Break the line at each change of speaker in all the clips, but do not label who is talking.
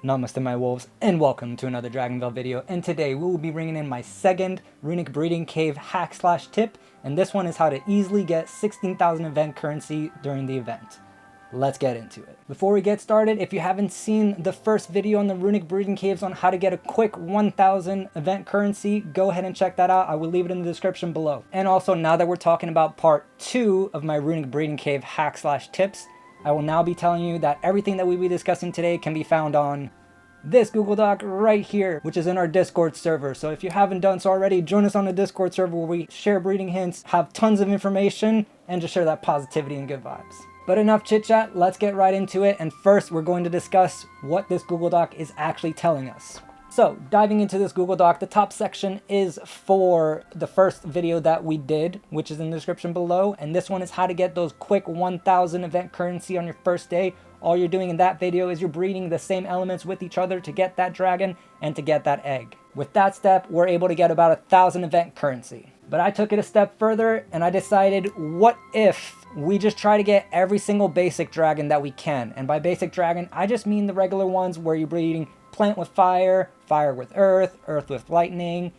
Namaste my wolves, and welcome to another DragonVale video, and today we will be bringing in my second Runic Breeding Cave hack/tip, and this one is how to easily get 16,000 event currency during the event. Let's get into it. Before we get started, if you haven't seen the first video on the Runic Breeding Caves on how to get a quick 1,000 event currency, go ahead and check that out. I will leave it in the description below. And also, now that we're talking about part 2 of my Runic Breeding Cave hack/tips, I will now be telling you that everything that we'll be discussing today can be found on this Google Doc right here, which is in our Discord server. So if you haven't done so already, join us on the Discord server where we share breeding hints, have tons of information, and just share that positivity and good vibes. But enough chit chat, let's get right into it. And first, we're going to discuss what this Google Doc is actually telling us. So diving into this Google Doc, the top section is for the first video that we did, which is in the description below. And this one is how to get those quick 1,000 event currency on your first day. All you're doing in that video is you're breeding the same elements with each other to get that dragon and to get that egg. With that step, we're able to get about 1,000 event currency. But I took it a step further and I decided, what if we just try to get every single basic dragon that we can? And by basic dragon, I just mean the regular ones where you're breeding plant with fire, fire with earth, earth with lightning.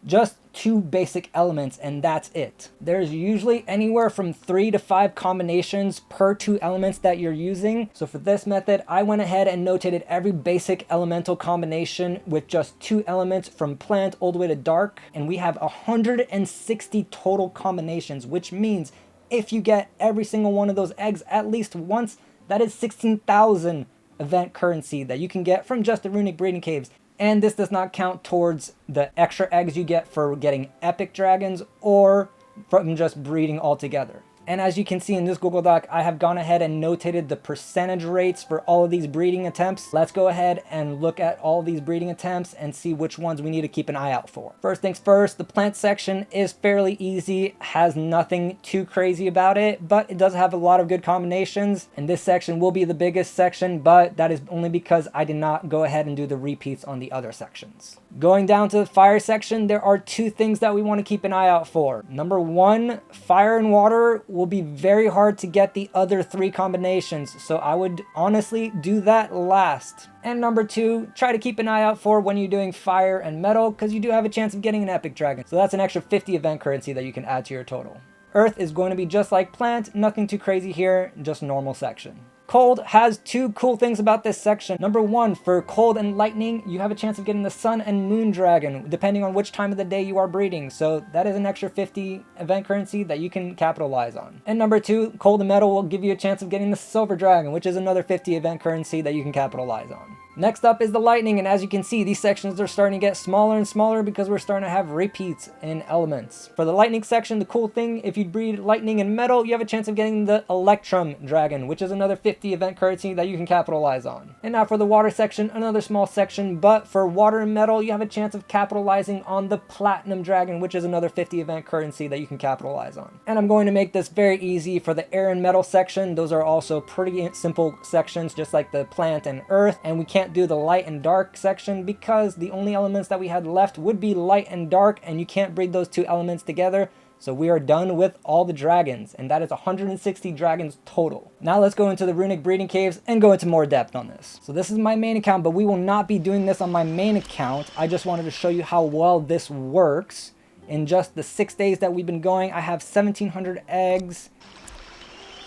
Just 2 basic elements and that's it. There's usually anywhere from 3 to 5 combinations per 2 elements that you're using. So for this method, I went ahead and notated every basic elemental combination with just 2 elements from plant all the way to dark. And we have 160 total combinations, which means if you get every single one of those eggs at least once, that is 16,000 event currency that you can get from just the Runic Breeding Caves. And this does not count towards the extra eggs you get for getting epic dragons or from just breeding altogether. And as you can see in this Google Doc, I have gone ahead and notated the percentage rates for all of these breeding attempts. Let's go ahead and look at all these breeding attempts and see which ones we need to keep an eye out for. First things first, the plant section is fairly easy, has nothing too crazy about it, but it does have a lot of good combinations. And this section will be the biggest section, but that is only because I did not go ahead and do the repeats on the other sections. Going down to the fire section, there are 2 things that we want to keep an eye out for. Number 1, fire and water will be very hard to get the other 3 combinations, so I would honestly do that last. And number 2, try to keep an eye out for when you're doing fire and metal, because you do have a chance of getting an epic dragon. So that's an extra 50 event currency that you can add to your total. Earth is going to be just like plant, nothing too crazy here, just normal section. Cold has 2 cool things about this section. Number 1, for cold and lightning, you have a chance of getting the sun and moon dragon, depending on which time of the day you are breeding. So that is an extra 50 event currency that you can capitalize on. And number 2, cold and metal will give you a chance of getting the silver dragon, which is another 50 event currency that you can capitalize on. Next up is the lightning, and as you can see, these sections are starting to get smaller and smaller because we're starting to have repeats in elements. For the lightning section, the cool thing, if you breed lightning and metal, you have a chance of getting the electrum dragon, which is another 50 event currency that you can capitalize on. And now for the water section, another small section, but for water and metal, you have a chance of capitalizing on the platinum dragon, which is another 50 event currency that you can capitalize on. And I'm going to make this very easy for the air and metal section. Those are also pretty simple sections, just like the plant and earth, and we can't do the light and dark section because the only elements that we had left would be light and dark, and you can't breed those 2 elements together. So we are done with all the dragons, and that is 160 dragons total. Now let's go into the Runic Breeding Caves and go into more depth on this. So this is my main account, but we will not be doing this on my main account. I just wanted to show you how well this works. In just the 6 days that we've been going, I have 1,700 eggs,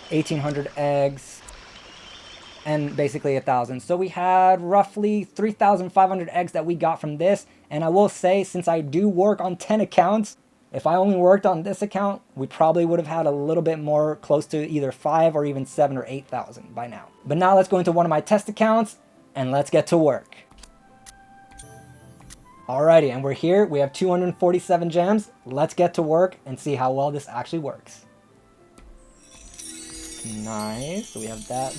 1,800 eggs, and basically 1,000. So we had roughly 3,500 eggs that we got from this. And I will say, since I do work on 10 accounts, if I only worked on this account, we probably would have had a little bit more, close to either 5 or even 7 or 8,000 by now. But now let's go into one of my test accounts and let's get to work. Alrighty, and we're here. We have 247 gems. Let's get to work and see how well this actually works. Nice, so we have that.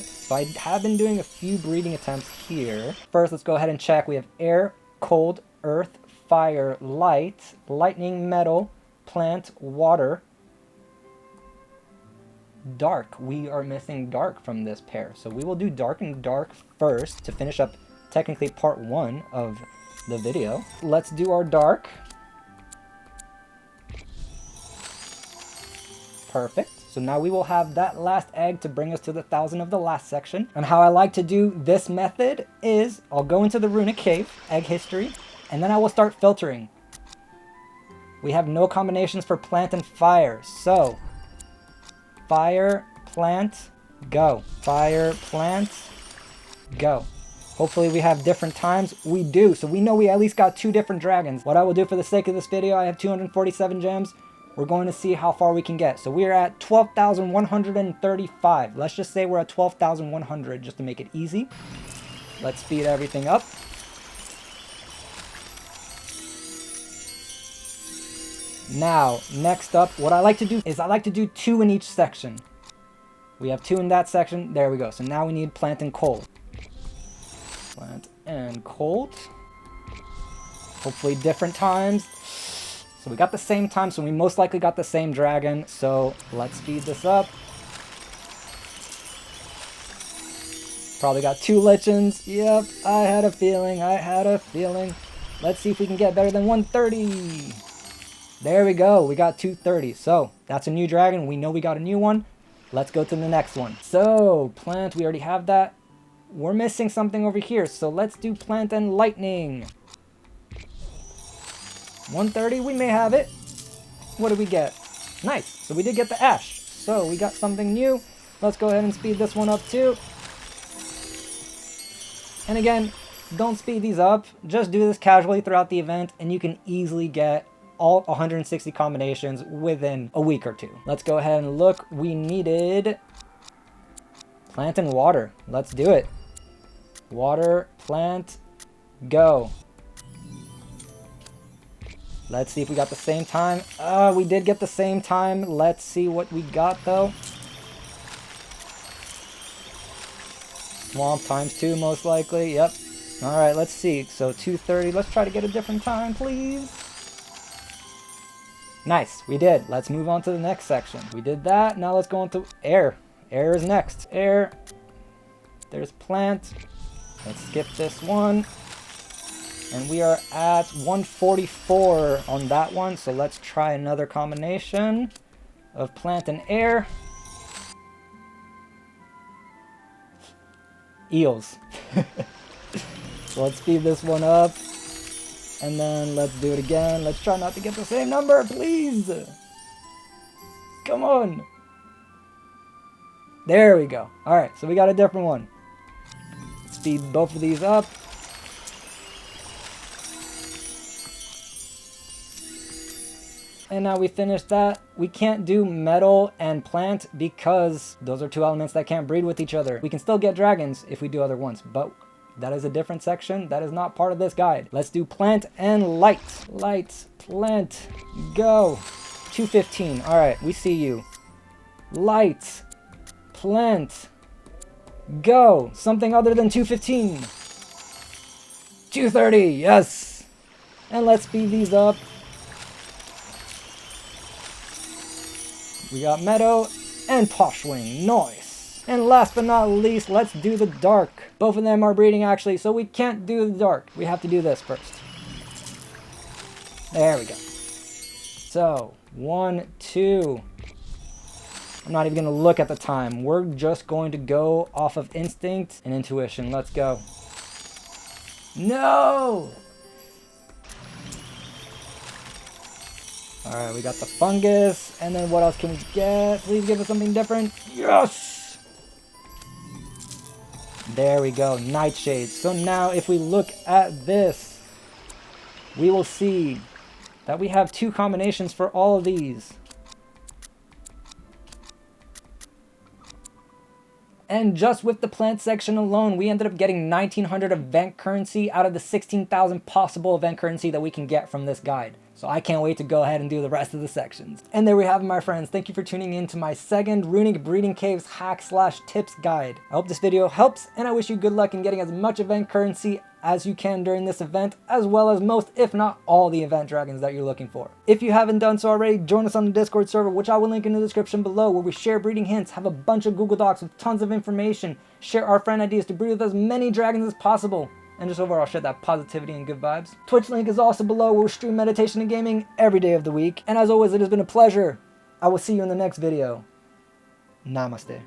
So I have been doing a few breeding attempts here. First, let's go ahead and check. We have air, cold, earth, fire, light, lightning, metal, plant, water, dark. We are missing dark from this pair. So we will do dark and dark first to finish up technically part 1 of the video. Let's do our dark. Perfect. So now we will have that last egg to bring us to the 1,000 of the last section. And how I like to do this method is I'll go into the Runic Cave, egg history, and then I will start filtering. We have no combinations for plant and fire. So fire, plant, go. Fire, plant, go. Hopefully we have different times. We do. So we know we at least got 2 different dragons. What I will do for the sake of this video, I have 247 gems. We're going to see how far we can get. So we are at 12,135. Let's just say we're at 12,100 just to make it easy. Let's speed everything up. Now, next up, what I like to do is I like to do 2 in each section. We have 2 in that section. There we go. So now we need plant and cold. Plant and cold. Hopefully different times. So we got the same time, so we most likely got the same dragon. So let's speed this up. Probably got 2 lichens. Yep, I had a feeling. Let's see if we can get better than 130. There we go. We got 230. So that's a new dragon. We know we got a new one. Let's go to the next one. So plant, we already have that. We're missing something over here, so let's do plant and lightning. 130, we may have it. What did we get? Nice, so we did get the ash. So we got something new. Let's go ahead and speed this one up too. And again, don't speed these up. Just do this casually throughout the event and you can easily get all 160 combinations within a week or 2. Let's go ahead and look. We needed plant and water. Let's do it. Water, plant, go. Let's see if we got the same time. We did get the same time. Let's see what we got though. Swamp ×2 most likely. Yep. All right, let's see. So 230. Let's try to get a different time, please. Nice, we did. Let's move on to the next section. We did that. Now let's go into air. Air is next. Air. There's plant. Let's skip this one. And we are at 144 on that one. So let's try another combination of plant and air. Eels. So let's speed this one up. And then let's do it again. Let's try not to get the same number, please. Come on. There we go. All right, so we got a different one. Speed both of these up. And now we finished that. We can't do metal and plant because those are 2 elements that can't breed with each other. We can still get dragons if we do other ones, but that is a different section. That is not part of this guide. Let's do plant and light. Light, plant, go. 215. All right, we see you. Light, plant, go. Something other than 215. 230, yes. And let's speed these up. We got meadow and poshwing. Nice. And last but not least, let's do the dark. Both of them are breeding actually, so we can't do the dark. We have to do this first. There we go. So 1, 2. I'm not even going to look at the time. We're just going to go off of instinct and intuition. Let's go. No! Alright, we got the fungus. And then what else can we get? Please give us something different. Yes! There we go. Nightshade. So now if we look at this, we will see that we have 2 combinations for all of these. And just with the plant section alone, we ended up getting 1,900 event currency out of the 16,000 possible event currency that we can get from this guide. So I can't wait to go ahead and do the rest of the sections. And there we have it, my friends. Thank you for tuning in to my second Runic Breeding Caves hack/tips guide. I hope this video helps, and I wish you good luck in getting as much event currency as you can during this event, as well as most, if not all, the event dragons that you're looking for. If you haven't done so already, join us on the Discord server, which I will link in the description below, where we share breeding hints, have a bunch of Google Docs with tons of information, share our friend ideas to breed with as many dragons as possible, and just overall share that positivity and good vibes. Twitch link is also below, where we stream meditation and gaming every day of the week. And as always, it has been a pleasure. I will see you in the next video. Namaste.